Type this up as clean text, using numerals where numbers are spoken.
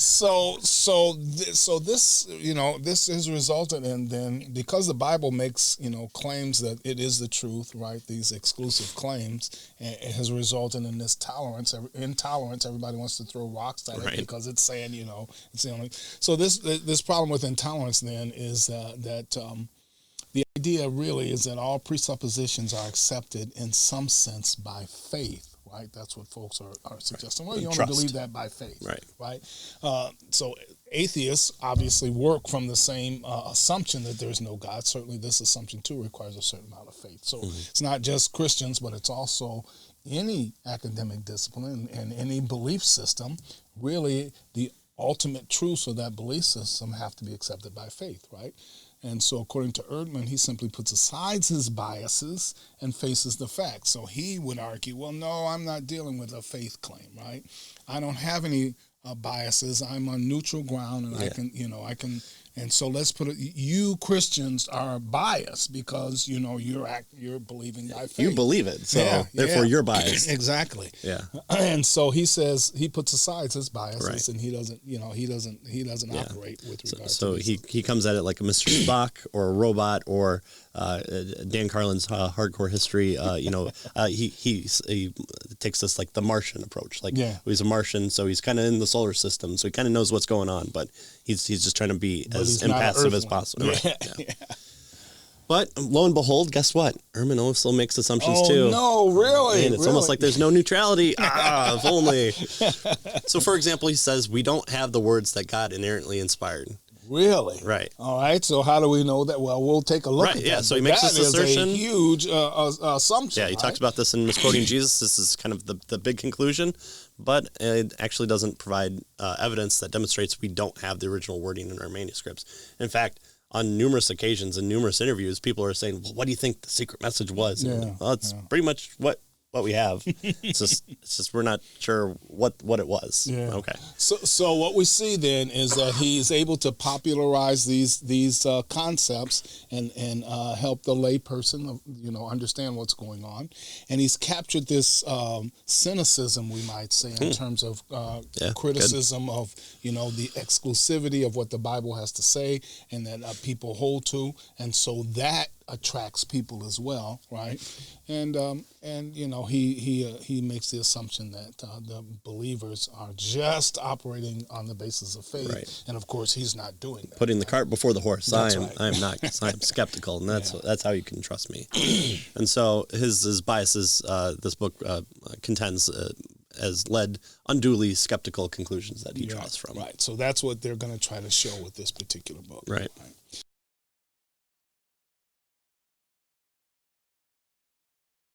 So this, this has resulted in then, because the Bible makes, claims that it is the truth, right? These exclusive claims, it has resulted in this intolerance. Everybody wants to throw rocks at it because it's saying, it's the only. So this problem with intolerance then is that the idea really is that all presuppositions are accepted in some sense by faith. Right, that's what folks are suggesting. Well, you only believe that by faith, right? So atheists obviously work from the same assumption that there's no God. Certainly, this assumption too requires a certain amount of faith. So it's not just Christians, but it's also any academic discipline and any belief system. Really, the ultimate truths of that belief system have to be accepted by faith, right? And so according to Ehrman, he simply puts aside his biases and faces the facts. So he would argue, well, no, I'm not dealing with a faith claim, right? I don't have any biases. I'm on neutral ground, and I can. And so let's put it, you Christians are biased because, you're believing by faith. You believe it, so therefore you're biased. Exactly. Yeah. And so he says, he puts aside his biases and he doesn't operate with regard to So he comes at it like a Mr. Spock or a robot or Dan Carlin's Hardcore History. He takes this like the Martian approach. He's a Martian, so he's kind of in the solar system, so he kind of knows what's going on, but he's just trying to be as impassive as possible. But lo and behold, guess what? Ehrman also makes assumptions too. Oh, no, really? And it's almost like there's no neutrality. If only. So, for example, he says we don't have the words that God inerrantly inspired. Really? Right. All right. So how do we know that? Well, we'll take a look at that. Yeah. So he makes this assertion. That is a huge assumption. Yeah. He talks about this in Misquoting Jesus. This is kind of the big conclusion, but it actually doesn't provide evidence that demonstrates we don't have the original wording in our manuscripts. In fact, on numerous occasions in numerous interviews, people are saying, well, what do you think the secret message was? Well, it's pretty much what we have. It's just we're not sure what it was. Yeah. Okay. So what we see then is that he's able to popularize these concepts and help the lay person understand what's going on, and he's captured this cynicism, we might say, in terms of criticism of the exclusivity of what the Bible has to say and that people hold to, and so that attracts people as well, right? And he makes the assumption that the believers are just operating on the basis of faith, and of course he's not doing that. Putting the cart before the horse. I am not, because I am skeptical, and that's how you can trust me. And so his biases, this book contends, has led unduly skeptical conclusions that he draws from. Right. So that's what they're going to try to show with this particular book. Right.